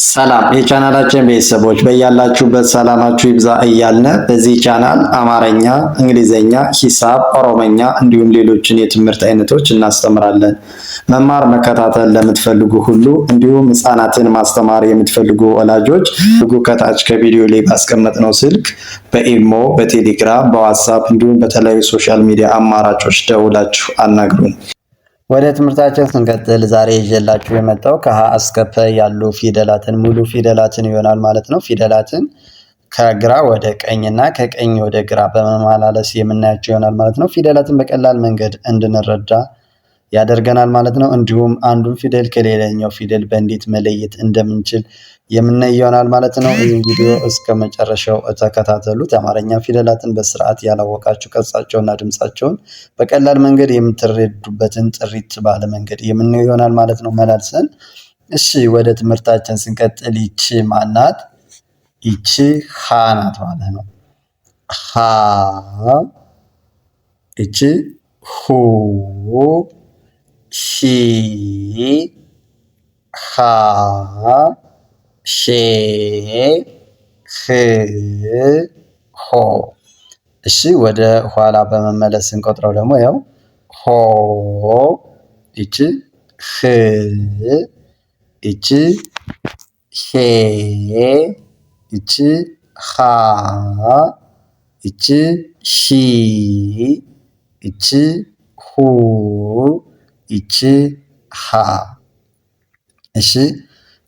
ሰላም የቻናላችን ቤተሰቦች በያላችሁበት ሰላማችሁ ይብዛ እያልን በዚህ ቻናል አማርኛ፣ እንግሊዘኛ፣ ሂሳብ፣ ኦሮሞኛ እንዲሁም ሌሎችን የትምህርት አይነቶች እናስተምራለን። መማር መከታተል ለምትፈልጉ ሁሉ እንዲሁም ህፃናትን ማስተማር የምትፈልጉ ወላጆች ከታች ከቪዲዮ ላይ ባስቀመጥነው ስልክ በኢሞ፣ በቴሌግራም፣ በዋትሳፕ እንዲሁም በተለያዩ ሶሻል ሚዲያ አማራጮች ደውላችሁ አናግሩን። ወደ ትምህርታችን ስንቀጥል ዛሬ ይዤላችሁ የመጣው ከሀ እስከ ፐ ያሉ ፊደላትን ሙሉ ፊደላትን ይሆናል ማለት ነው። ፊደላትን ከግራ ወደ ቀኝ እና ከቀኝ ወደ ግራ በመመላለስ የምናያቸው ይሆናል ማለት ነው። ፊደላትን በቀላል መንገድ እንድንረዳ ያደርገናል ማለት ነው። እንዲሁም አንዱን ፊደል ከሌላኛው ፊደል በእንዴት መለየት እንደምንችል የምናይ ይሆናል ማለት ነው። ይህን ቪዲዮ እስከ መጨረሻው ተከታተሉት። የአማርኛ ፊደላትን በስርዓት ያላወቃችሁ ቅርጻቸውና ድምጻቸውን በቀላል መንገድ የምትረዱበትን ጥሪት ባለ መንገድ የምናየው ይሆናል ማለት ነው መላልሰን። እሺ ወደ ትምህርታችን ስንቀጥል ይቺ ማናት? ይቺ ሀ ናት ማለት ነው። ሀ ይቺ ሁ ሺ ሃ ሼ ህ ሆ። እሺ ወደ ኋላ በመመለስ ስንቆጥረው ደግሞ ያው ሆ ይቺ ህ ይቺ ሄ ይቺ ሃ ይቺ ሺ ይቺ ሁ ይቺ ሃ። እሺ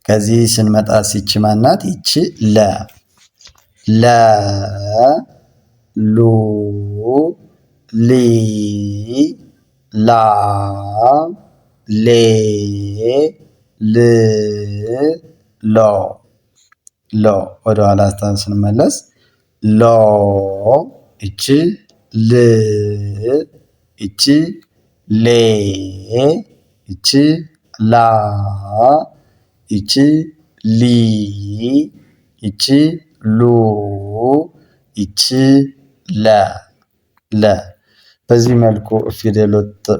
ከዚህ ስንመጣ ይቺ ማናት? ይቺ ለ ለ ሉ ሊ ላ ሌ ል ሎ ሎ። ወደ ኋላ ስንመለስ ሎ ይቺ ል ይቺ ሌ ይቺ ላ ይቺ ሊ ይቺ ሉ ይቺ ለ ለ። በዚህ መልኩ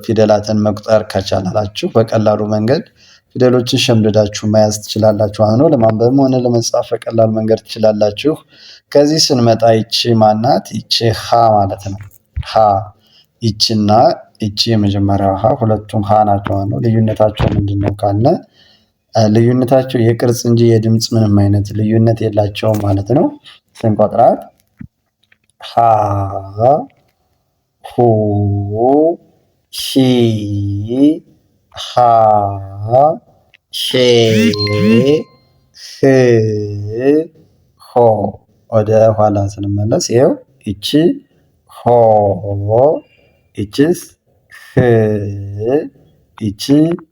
ፊደላትን መቁጠር ከቻላችሁ በቀላሉ መንገድ ፊደሎችን ሸምድዳችሁ መያዝ ትችላላችሁ ማለት ነው። ለማንበብም ሆነ ለመጻፍ በቀላል መንገድ ትችላላችሁ። ከዚህ ስንመጣ ይቺ ማናት? ይቺ ሀ ማለት ነው። ሀ ይቺና ይቺ የመጀመሪያው ሀ ሁለቱም ሀ ናቸው ማለት ነው። ልዩነታቸው ምንድነው ካልነ ልዩነታቸው የቅርጽ እንጂ የድምፅ ምንም አይነት ልዩነት የላቸውም ማለት ነው። ስንቆጥራት ሀ ሁ ሺ ሃ ሼ ህ ሆ። ወደ ኋላ ስንመለስ ይኸው ይቺ ሆ ይቺስ ህ ይቺ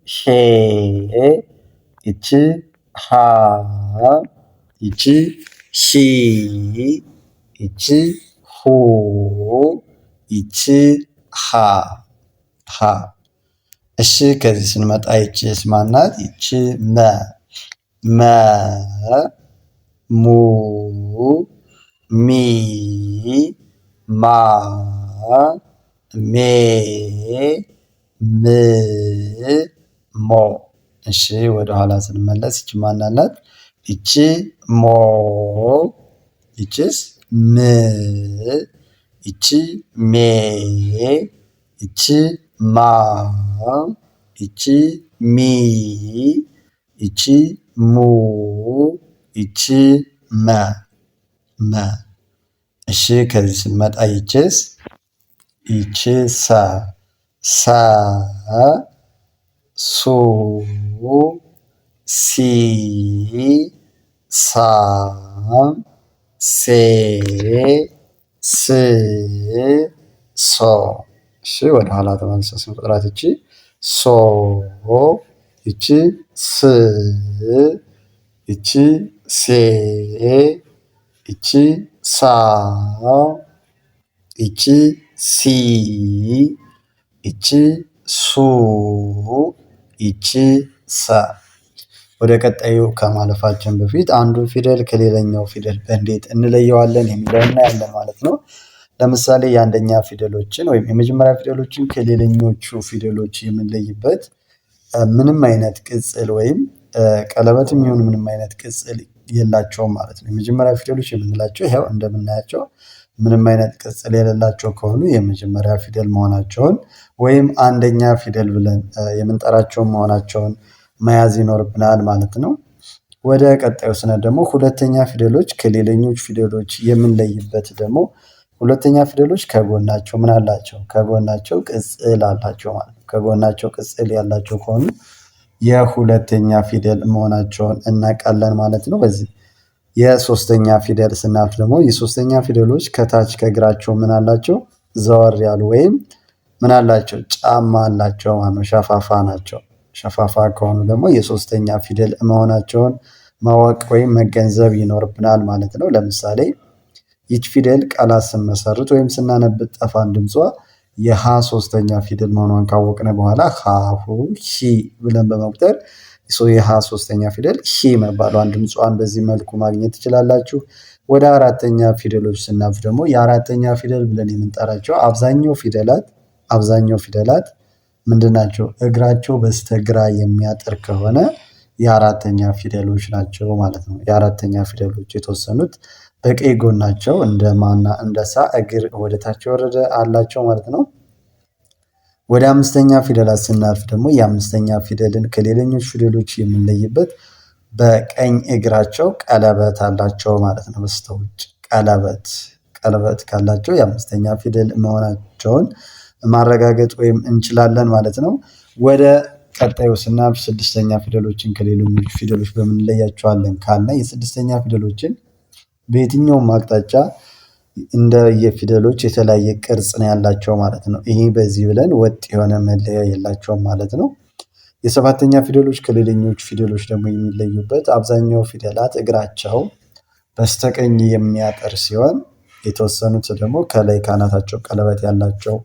ሼ ይቺ ሃ ይቺ ሺ ይቺ ሁ ይቺ ሃ ሃ። እሺ ከዚህ ስንመጣ ይቺስ ማናት? ይቺ መ መ ሙ ሚ ማ ሜ ም ሞ። እሺ ወደ ኋላ ስንመለስ ይቺ ማናት? ይቺ ሞ ይቺስ ም ይቺ ሜ ይቺ ማ ይቺ ሚ ይቺ ሙ ይቺ መ መ። እሺ ከዚህ ስንመጣ ይቺስ ይቺ ሰ ሰ ሱ ሲ ሳ ሴ ስ ሶ። እሺ ወደ ኋላ ተመልሰን ስንቆጥራት ይቺ ሶ ይቺ ስ ይቺ ሴ ይቺ ሳ ይቺ ሲ ይቺ ሱ ይቺ ሰ። ወደ ቀጣዩ ከማለፋችን በፊት አንዱን ፊደል ከሌላኛው ፊደል በእንዴት እንለየዋለን የሚለውን እናያለን ማለት ነው። ለምሳሌ የአንደኛ ፊደሎችን ወይም የመጀመሪያ ፊደሎችን ከሌላኞቹ ፊደሎች የምንለይበት ምንም አይነት ቅጽል ወይም ቀለበትም ይሁን ምንም አይነት ቅጽል የላቸውም ማለት ነው። የመጀመሪያ ፊደሎች የምንላቸው ይኸው እንደምናያቸው ምንም አይነት ቅጽል የሌላቸው ከሆኑ የመጀመሪያ ፊደል መሆናቸውን ወይም አንደኛ ፊደል ብለን የምንጠራቸውን መሆናቸውን መያዝ ይኖርብናል ማለት ነው። ወደ ቀጣዩ ስንሄድ ደግሞ ሁለተኛ ፊደሎች ከሌለኞች ፊደሎች የምንለይበት ደግሞ ሁለተኛ ፊደሎች ከጎናቸው ምን አላቸው? ከጎናቸው ቅጽል አላቸው ማለት ነው። ከጎናቸው ቅጽል ያላቸው ከሆኑ የሁለተኛ ፊደል መሆናቸውን እናውቃለን ማለት ነው። በዚህ የሶስተኛ ፊደል ስናልፍ ደግሞ የሶስተኛ ፊደሎች ከታች ከእግራቸው ምን አላቸው? ዘወር ያሉ ወይም ምን አላቸው? ጫማ አላቸው ማለት ነው። ሸፋፋ ናቸው። ሸፋፋ ከሆኑ ደግሞ የሶስተኛ ፊደል መሆናቸውን ማወቅ ወይም መገንዘብ ይኖርብናል ማለት ነው። ለምሳሌ ይች ፊደል ቃላት ስንመሰርት ወይም ስናነብ ጠፋን ድምጿ የሃ ሶስተኛ ፊደል መሆኗን ካወቅን በኋላ ሃሁ ሂ ብለን በመቁጠር የሃ ሶስተኛ ፊደል ሂ መባሏን ድምጿን በዚህ መልኩ ማግኘት ትችላላችሁ። ወደ አራተኛ ፊደሎች ስናልፍ ደግሞ የአራተኛ ፊደል ብለን የምንጠራቸው አብዛኛው ፊደላት ምንድን ናቸው? እግራቸው በስተግራ የሚያጥር ከሆነ የአራተኛ ፊደሎች ናቸው ማለት ነው። የአራተኛ ፊደሎች የተወሰኑት በቀኝ ጎናቸው እንደ ማና እንደ ሳ እግር ወደ ታች የወረደ አላቸው ማለት ነው። ወደ አምስተኛ ፊደላት ስናልፍ ደግሞ የአምስተኛ ፊደልን ከሌለኞች ፊደሎች የምንለይበት በቀኝ እግራቸው ቀለበት አላቸው ማለት ነው። በስተውጭ ቀለበት ካላቸው የአምስተኛ ፊደል መሆናቸውን ማረጋገጥ ወይም እንችላለን ማለት ነው። ወደ ቀጣዩ ስናልፍ ስድስተኛ ፊደሎችን ከሌሎች ፊደሎች በምን እንለያቸዋለን ካልን የስድስተኛ ፊደሎችን በየትኛውም አቅጣጫ እንደ የፊደሎች የተለያየ ቅርጽ ነው ያላቸው ማለት ነው። ይሄ በዚህ ብለን ወጥ የሆነ መለያ የላቸውም ማለት ነው። የሰባተኛ ፊደሎች ከሌለኞች ፊደሎች ደግሞ የሚለዩበት አብዛኛው ፊደላት እግራቸው በስተቀኝ የሚያጥር ሲሆን የተወሰኑት ደግሞ ከላይ ካናታቸው ቀለበት ያላቸው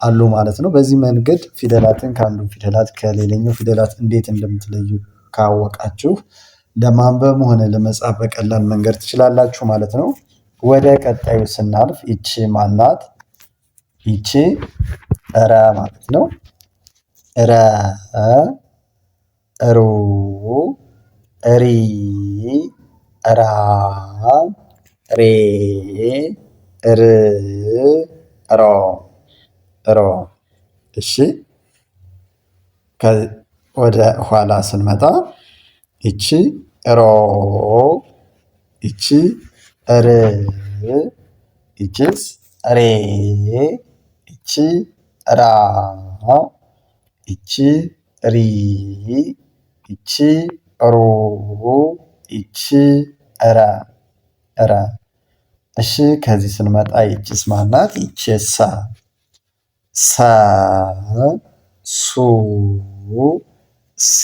አሉ ማለት ነው። በዚህ መንገድ ፊደላትን ከአንዱ ፊደላት ከሌለኛው ፊደላት እንዴት እንደምትለዩ ካወቃችሁ ለማንበብ ሆነ ለመጻፍ በቀላል መንገድ ትችላላችሁ ማለት ነው። ወደ ቀጣዩ ስናልፍ ይቺ ማናት? ይቺ ረ ማለት ነው። ረ ሩ ሪ ራ ሬ ር ሮ ሮ። እሺ ወደ ኋላ ስንመጣ ይቺ ሮ ይቺ ር ይቺስ ሬ ይቺ ራ ይቺ ሪ ይቺ ሩ ይቺ ረ ረ። እሺ ከዚህ ስንመጣ ይቺስ ማናት? ይቺ ሳ ሳ ሱ ሲ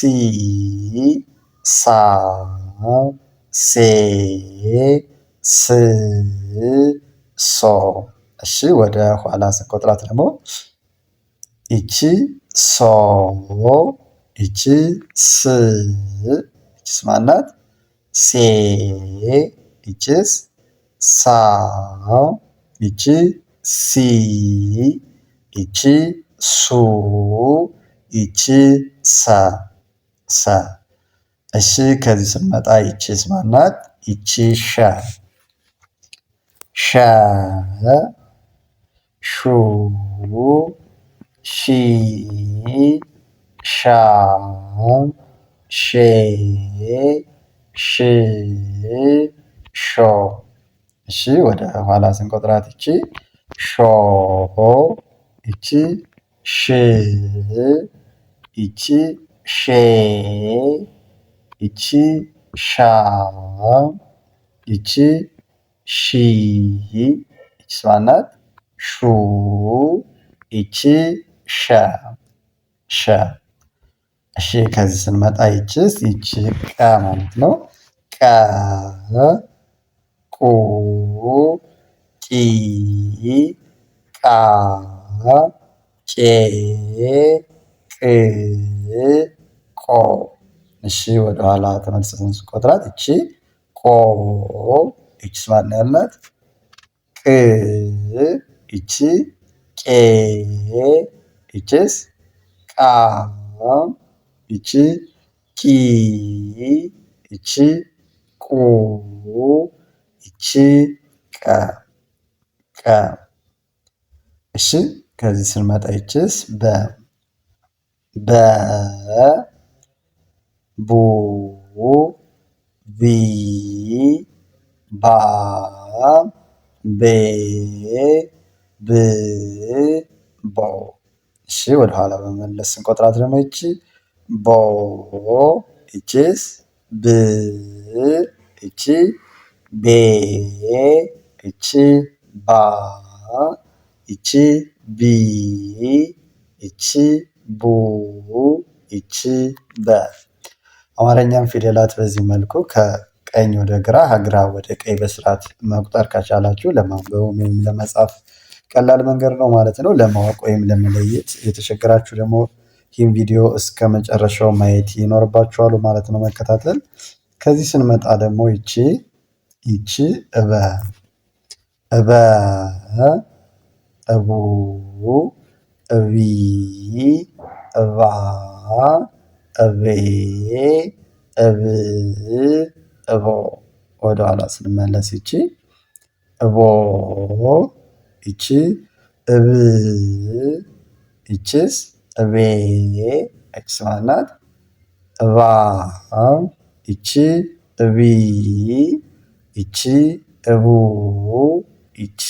ሳ ሴ ስ ሶ። እሺ ወደ ኋላ ስንቆጥራት ደግሞ ይቺ ሶ ይቺ ስ ይቺስ ማናት? ሴ ይቺስ ሳ ይቺ ሲ ይቺ ሱ ይቺ ሳ ሳ። እሺ ከዚህ ስንመጣ ይቺስ ማናት? ይቺ ሸ ሸ ሹ ሺ ሻ ሼ ሽ ሾ። እሺ ወደ ኋላ ስንቆጥራት ይቺ ሾ ይቺ ሽ ይቺ ሼ ይቺ ሻ ይቺ ሺ ይቺስ ማናት? ሹ ይቺ ሸ ሸ። እሺ ከዚህ ስንመጣ ይቺስ ይቺ ቀ ማለት ነው። ቀ ቁ ቂ ቃ ቄ ቅ ቆ። እሺ ወደኋላ ተመልሰን ስንቆጥራት ይቺ ቆ ይቺስ ማን ያልናት? ቅ ይቺ ቄ ይቺስ ቃ ይቺ ቂ ይቺ ቁ ይቺ ቀ ቀ። እሺ ከዚህ ስንመጣ ይችስ በ በ ቡ ቪ ባ ቤ ብ ቦ። እሺ ወደኋላ በመመለስ ስንቆጥራት ደግሞ ይቺ ቦ ይቺስ ብ ይቺ ቤ ይቺ ባ ይቺ ቢ ይቺ ቡ ይቺ በ። አማርኛም ፊደላት በዚህ መልኩ ከቀኝ ወደ ግራ ከግራ ወደ ቀኝ በስርዓት መቁጠር ከቻላችሁ ለማንበብ ወይም ለመጻፍ ቀላል መንገድ ነው ማለት ነው። ለማወቅ ወይም ለመለየት የተቸገራችሁ ደግሞ ይህን ቪዲዮ እስከ መጨረሻው ማየት ይኖርባችኋል ማለት ነው፣ መከታተል። ከዚህ ስንመጣ ደግሞ ይቺ እበ እበ እቡ እቢ እባ እቤ እብ እቦ። ወደኋላ ስንመለስ ይቺ እቦ ይቺ እብ ይቺስ እቤ ይቺ ማናት? እባ ይቺ እቢ ይቺ እቡ ይቺ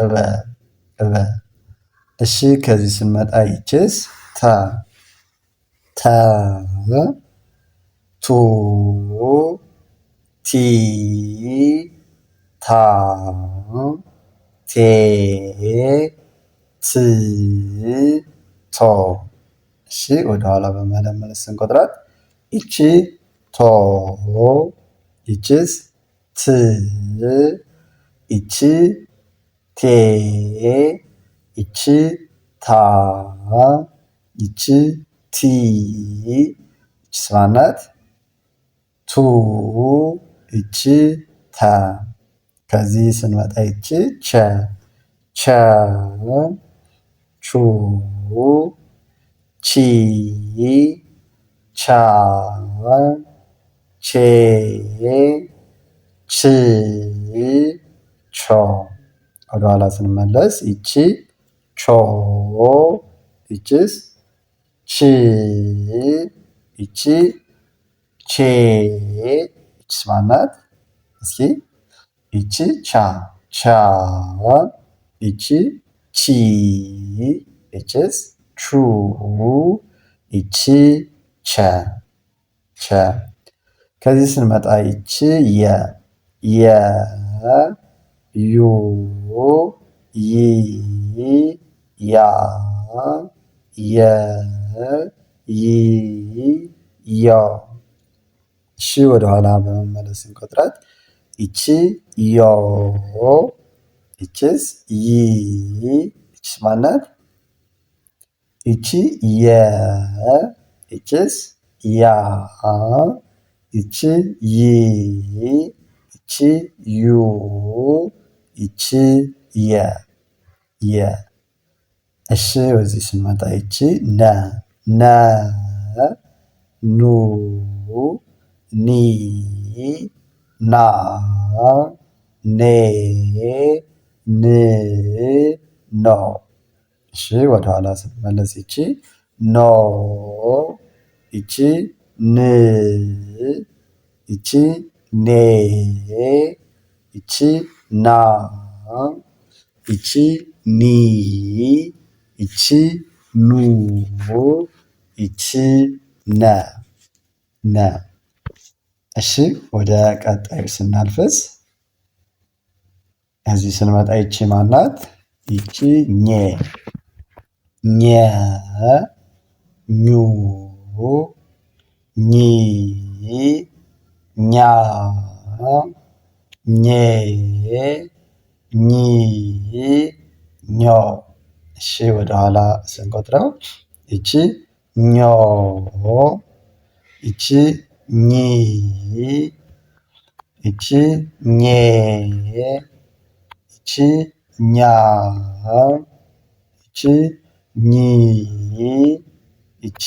እበ እበ። እሺ ከዚህ ስንመጣ ይችስ ተ ተ ቱ ቲ ታ ቴ ት ቶ። እሺ ወደኋላ በመለመለስ ስንቆጥራት ይቺ ቶ ይቺስ ት ይቺ ቴ ይቺ ታ ይቺ ቲ ይቺስ ማናት? ቱ ይቺ ተ። ከዚህ ስንመጣ ይቺ ቸ ቸ ቹ ቺ ቻ ቼ ች ቾ። ወደኋላ ስንመለስ ይቺ ቾ ይቺስ ች ይቺ ቼ ይቺስ ማናት? እስኪ ይቺ ቻ ቻ ይቺ ቺ ይቺስ ቹ ይቺ ቸ ቸ። ከዚህ ስንመጣ ይቺ የ የ ዩ ይ ያ የ ይ ዮ። እሺ ወደኋላ በመመለስ ስንቆጥራት ይቺ ዮ ይቺስ ይ ይቺስ ማናት? ይቺ የ ይቺስ ያ ይቺ ይ ይቺ ዩ ይቺ የ የ። እሺ ወዚህ ስንመጣ ይቺ ነ ነ ኑ ኒ ና ኔ ን ኖ። እሺ ወደኋላ ስንመለስ ይቺ ኖ ይቺ ን ይቺ ኔ ይቺ ና ይቺ ኒ ይቺ ኑ ይቺ ነ ነ። እሺ ወደ ቀጣዩ ስናልፍስ እዚህ ስንመጣ ይቺ ማናት? ይቺ ኘ ኘ ኙ ኚ ኛ ኜ ኚ ኞ። እሺ ወደኋላ ስንቆጥረው ይቺ ኞ ይቺ ኚ ይቺ ኜ ይቺ ኛ ይቺ ኚ ይቺ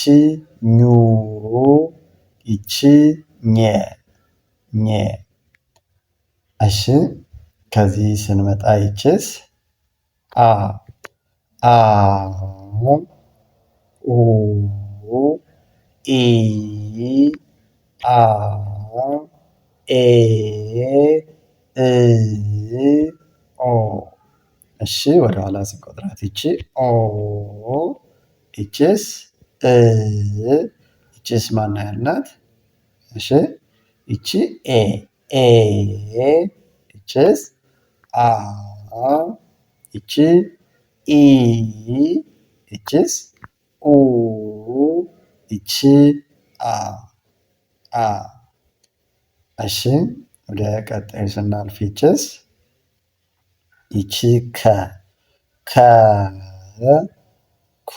ኙ ይቺ ኘ ኘ። እሺ ከዚህ ስንመጣ ይችስ አ አ ኡ ኢ አ ኤ እ ኦ። እሺ ወደ ኋላ ስንቆጥራት ይቺ ኦ ይቺስ እ ይቺስ ማን ያልናት? እሺ ይቺ ኤ ኤ ይቺስ አ ይቺ ኢ ይቺስ ኡ ይቺ አ አ። እሺ ወደ ቀጣዩ ስናልፍ ይቺስ ይቺ ከ ከ ኩ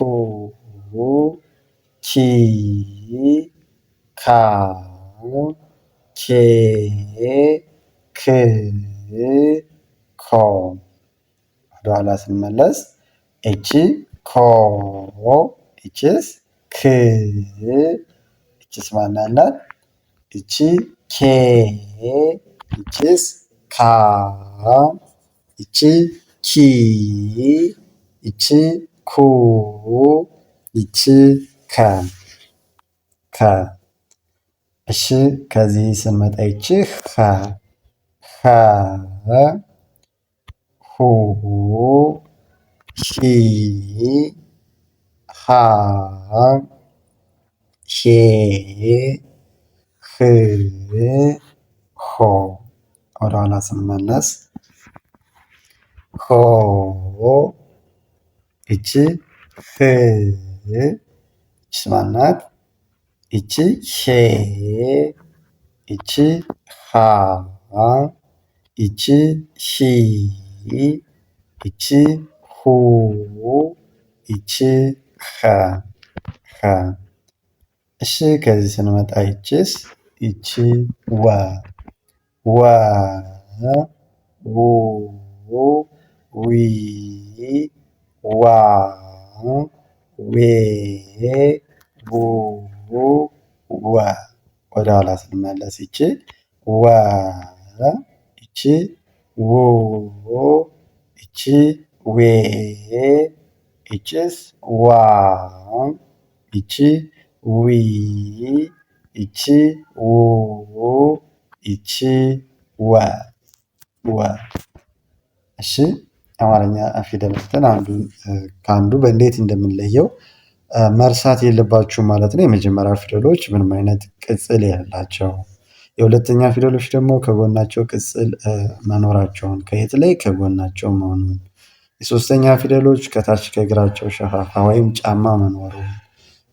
ኪ ካ ኬ ክ ኮ። ወደኋላ ስንመለስ እቺ ኮ ይቺስ ክ ይቺስ ማን ናት? ይቺ ኬ ይቺስ ካ ይቺ ኪ ይቺ ኩ ይቺ ከ ከ። እሺ ከዚህ ስንመጣ ይቺ ኸ ኸ ሁ ሂ ሃ ሄ ህ ሆ። ወደኋላ ስንመለስ ሆ ይቺ ህ ይቺስ ማን ናት? ይቺ ሄ ይቺ ሃ ይቺ ሂ ይቺ ሁ ይቺ ኸ ኸ። እሺ ከዚህ ስንመጣ ይቺስ ይቺ ወ ወ ው ዊ ዋ ዌ ው ወ። ወደ ኋላ ስንመለስ ይቺ ወ ይቺ ው ይቺ ዌ ይቺስ ዋ ይቺ ዊ ይቺ ው ይቺ ወ ወ። እሺ አማርኛ ፊደላትን ከአንዱ በእንዴት እንደምንለየው መርሳት የለባችሁ ማለት ነው። የመጀመሪያ ፊደሎች ምንም አይነት ቅጽል የሌላቸው፣ የሁለተኛ ፊደሎች ደግሞ ከጎናቸው ቅጽል መኖራቸውን ከየት ላይ ከጎናቸው መሆኑን፣ የሶስተኛ ፊደሎች ከታች ከእግራቸው ሸፋፋ ወይም ጫማ መኖሩ፣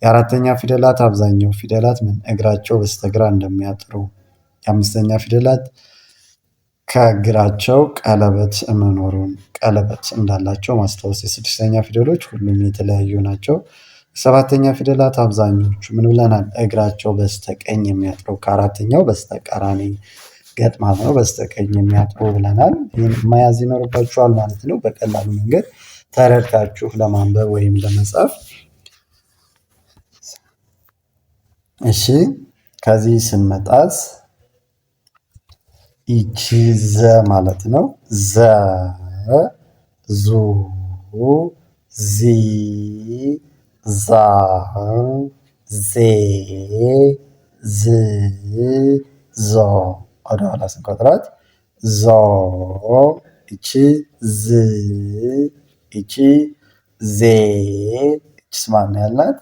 የአራተኛ ፊደላት አብዛኛው ፊደላት እግራቸው በስተግራ እንደሚያጥሩ፣ የአምስተኛ ፊደላት ከእግራቸው ቀለበት መኖሩን ቀለበት እንዳላቸው ማስታወስ፣ የስድስተኛ ፊደሎች ሁሉም የተለያዩ ናቸው። የሰባተኛ ፊደላት አብዛኞቹ ምን ብለናል? እግራቸው በስተቀኝ የሚያጥሩ ከአራተኛው በስተቀራኒ ገጥማት ነው በስተቀኝ የሚያጥሩ ብለናል። ይህን መያዝ ይኖርባችኋል ማለት ነው። በቀላሉ መንገድ ተረድታችሁ ለማንበብ ወይም ለመጻፍ። እሺ ከዚህ ስንመጣስ ይቺ ዘ ማለት ነው። ዘ ዙ ዚ ዛ ዜ ዝ ዞ። ወደኋላ ስንቆጥራት ዞ ይቺ ዝ ይቺ ዜ ይቺስ ማን ያልናት?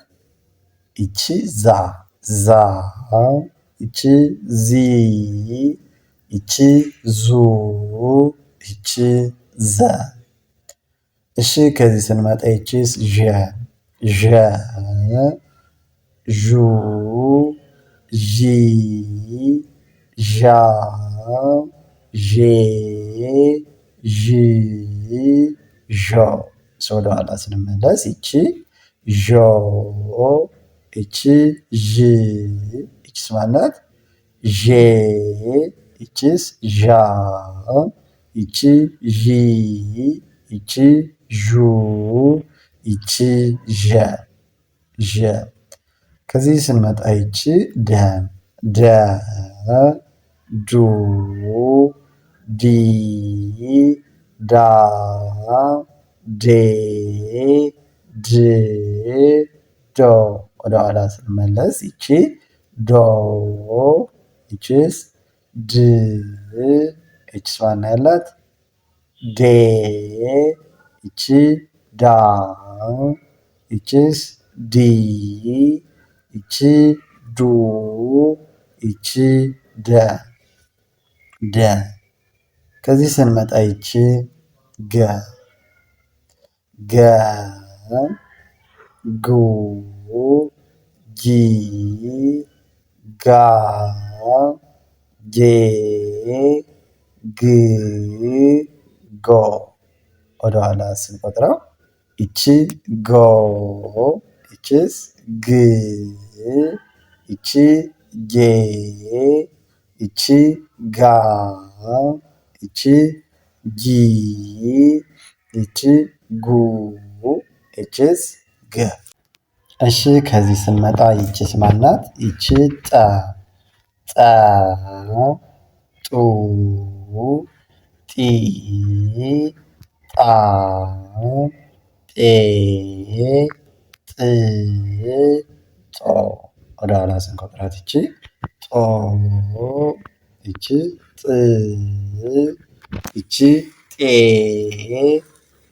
ይቺ ዛ ዛ ይቺ ዚ ይቺ ዙ ይቺ ዘ። እሺ ከዚህ ስንመጣ ይቺስ ዠ ዠ ዡ ዢ ዣ ዤ ዥ ዦ። ወደኋላ ስንመለስ ይቺ ዦ ይቺ ዥ ይቺስ ማናት? ዤ ይቺስ ዣ ይቺ ዢ ይቺ ዡ ይቺ ዠ ዠ። ከዚህ ስንመጣ ይቺ ደ ደ ዱ ዲ ዳ ዴ ድ ዶ። ወደ ኋላ ስንመለስ ይቺ ዶ ይቺስ ድ ይቺስ ማን ያላት ዴ ይቺ ዳ ይቺስ ዲ ይቺ ዱ ይቺ ደ ደ። ከዚህ ስንመጣ ይቺ ገ ገ ጉ ጊ ጋ ጌ ግ ጎ። ወደኋላ ስንቆጥረው ይቺ ጎ ይቺስ ግ ይቺ ጌ ይቺ ጋ ይቺ ጊ ይቺ ጉ ይቺስ ገ። እሺ ከዚህ ስንመጣ ይቺስ ማናት? ይቺ ጠ ጠ ጡ ጢ ጣ ጤ ጥ ጦ። ወደኋላ ስንቆጥራት ይቺ ጦ ይቺ ጥ ይቺ ጤ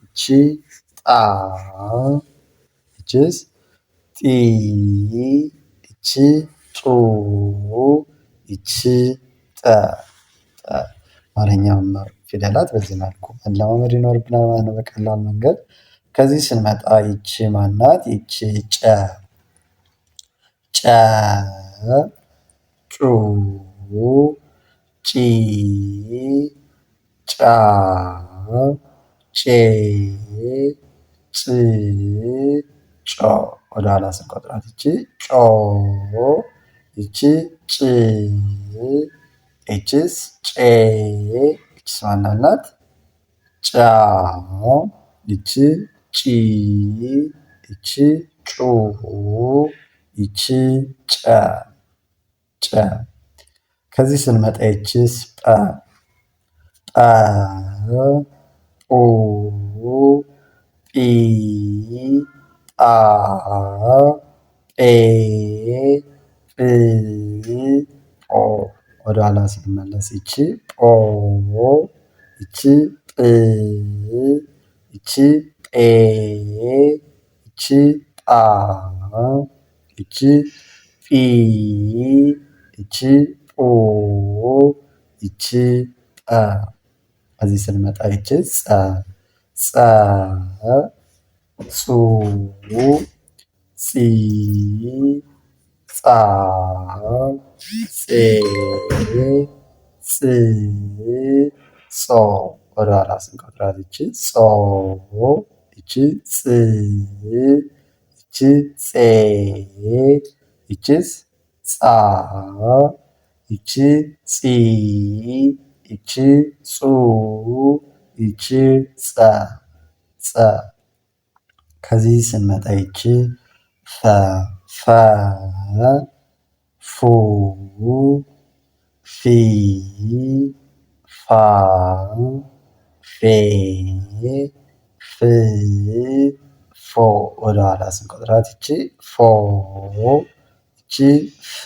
ይቺ ጣ ይቺስ ጢ ይቺ ጡ ይቺ ጠ። አማርኛ ፊደላት በዚህ መልኩ መለማመድ ይኖርብናል ማለት ነው በቀላል መንገድ። ከዚህ ስንመጣ ይቺ ማናት? ይቺ ጨ ጨ ጩ ጪ ጫ ጬ ጭ ጮ። ወደኋላ ስንቆጥራት ይቺ ጮ ይቺ ጭ ይቺስ ጬ ይቺስ ማናት ናት? ጫ ይቺ ጪ ይቺ ጩ ይቺ ጨ ጨ። ከዚህ ስንመጣ ይቺስ ጰ ጰ ጱ ጲ ጳ ጴ ጵ ጶ። ወደኋላ ስንመለስ ይቺ ጶ ይቺ ጵ ይቺ ጴ ይቺ ጳ ይቺ ጲ ይቺ ጶ ይቺ ጰ። ከዚህ ስንመጣ ይቺ ጸ ጸ ጹ ጺ ጻ ጼ ጽ ጾ። ወደኋላ ስንቆጥራት ይቺ ጾ ይቺ ጽ ይቺ ጼ ይቺስ ጻ ይቺ ጺ ይቺ ጹ ይቺ ጸ ጸ። ከዚህ ስንመጣ ይቺ ፈ ፈ ፉ ፊ ፋ ፌ ፍ ፎ። ወደኋላ ስንቆጥራት ይቺ ፎ ይቺ ፍ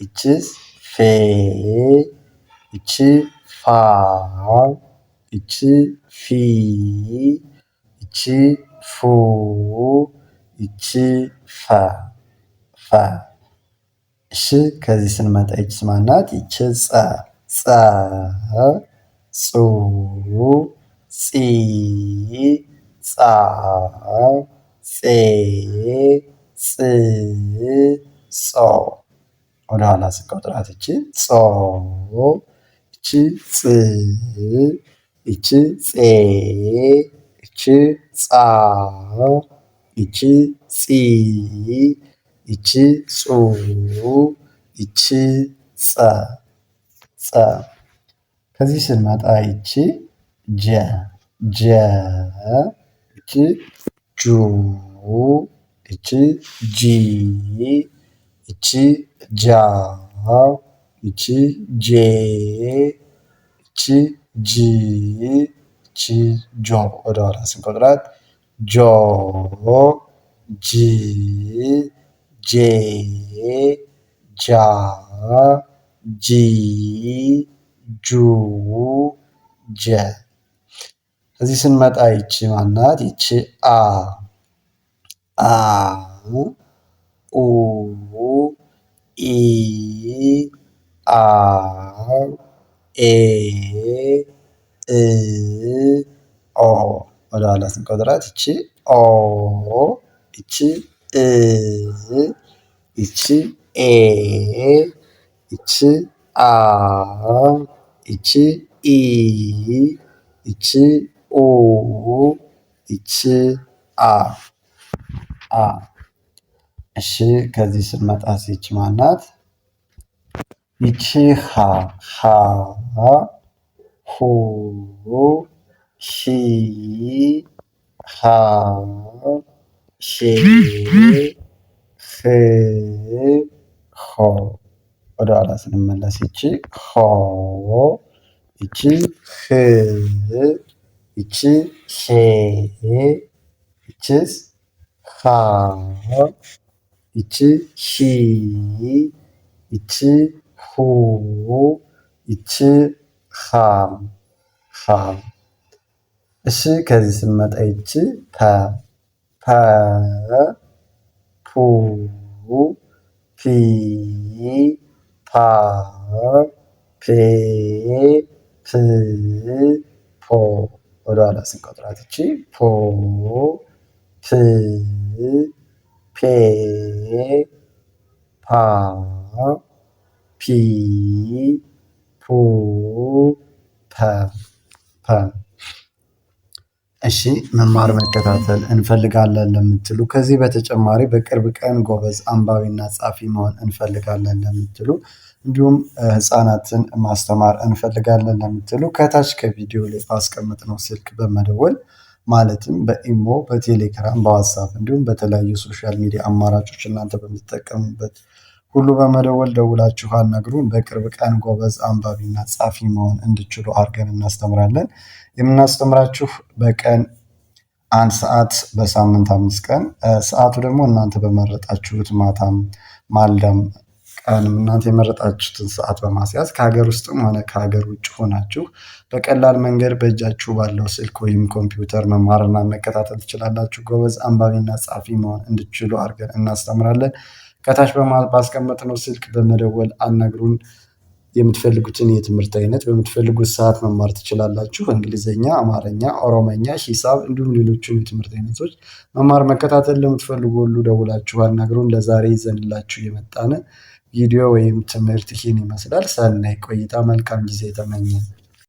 ይቺስ ፌ ይቺ ፋ ይቺ ፊ ይቺ ፉ ይቺ ፈ ፈ። እሺ ከዚህ ስንመጣ ይቺስ ማናት? ይቺ ጸ ጸ ጹ ጺ ጻ ጼ ጽ ጾ። ወደኋላ ስንቆጥራት ይቺ ጾ ይቺ ጽ ይቺ ጼ ይቺ ጻ ይቺ ጺ ይቺ ጹ ይቺ ጸ ጸ። ከዚህ ስንመጣ ይቺ ጀ ጀ ይቺ ጁ ይቺ ጂ ይቺ ጃ፣ ይቺ ጄ፣ ይቺ ጂ፣ ይቺ ጆ። ወደ ኋላ ስንቆጥራት ጆ፣ ጂ፣ ጄ፣ ጃ፣ ጂ፣ ጁ፣ ጀ። እዚህ ስንመጣ ይቺ ማናት? ይቺ አ፣ አ፣ ኡ፣ ኢ፣ አ፣ ኤ፣ እ፣ ኦ። ወደ ኋላ ስንቆጥራት ይቺ ኦ፣ ይቺ እ፣ ይቺ ኤ፣ ይቺ አ፣ ይቺ ኢ፣ ይቺ ኡ፣ ይቺ አ፣ አ። እሺ ከዚህ ስንመጣ ይቺ ማናት? ይቺ ሀ፣ ሀ፣ ሁ፣ ሂ፣ ሃ፣ ሄ፣ ህ፣ ሆ። ወደ ኋላ ስንመለስ ይቺ ሆ፣ ይቺ ህ፣ ይቺ ሄ፣ ይቺስ ሃ፣ ይቺ ሂ፣ ይቺ ሁ፣ ይቺ ሃ፣ ሃ። እሺ ከዚህ ስንመጣ ይቺ ፐ፣ ፐ፣ ፑ፣ ፒ፣ ፓ፣ ፔ፣ ፕ፣ ፖ። ወደ ኋላ ስንቆጥራት ይቺ ፖ፣ ፕ፣ ፔ፣ ፓ፣ ፒ፣ ፑ፣ ፐ፣ ፐ። እሺ መማር መከታተል እንፈልጋለን ለምትሉ ከዚህ በተጨማሪ በቅርብ ቀን ጎበዝ አንባቢና ጻፊ መሆን እንፈልጋለን ለምትሉ እንዲሁም ህፃናትን ማስተማር እንፈልጋለን ለምትሉ ከታች ከቪዲዮ ላይ ባስቀመጥነው ስልክ በመደወል ማለትም በኢሞ፣ በቴሌግራም፣ በዋትሳፕ እንዲሁም በተለያዩ ሶሻል ሚዲያ አማራጮች እናንተ በምትጠቀሙበት ሁሉ በመደወል ደውላችሁ አናግሩን። በቅርብ ቀን ጎበዝ አንባቢና ጻፊ መሆን እንድችሉ አድርገን እናስተምራለን። የምናስተምራችሁ በቀን 1 ሰዓት በሳምንት 5 ቀን። ሰዓቱ ደግሞ እናንተ በመረጣችሁት ማታም ማልዳም ቀንም እናንተ የመረጣችሁትን ሰዓት በማስያዝ ከሀገር ውስጥም ሆነ ከሀገር ውጭ ሆናችሁ በቀላል መንገድ በእጃችሁ ባለው ስልክ ወይም ኮምፒውተር መማርና መከታተል ትችላላችሁ። ጎበዝ አንባቢና ጻፊ መሆን እንድችሉ አድርገን እናስተምራለን። ከታች ባስቀመጥነው ስልክ በመደወል አናግሩን። የምትፈልጉትን የትምህርት አይነት በምትፈልጉት ሰዓት መማር ትችላላችሁ። እንግሊዘኛ፣ አማርኛ፣ ኦሮመኛ፣ ሂሳብ እንዲሁም ሌሎችን የትምህርት አይነቶች መማር መከታተል ለምትፈልጉ ሁሉ ደውላችሁ አናግሩን። ለዛሬ ይዘንላችሁ የመጣን ቪዲዮ ወይም ትምህርት ይህን ይመስላል። ሰናይ ቆይታ፣ መልካም ጊዜ ተመኘን።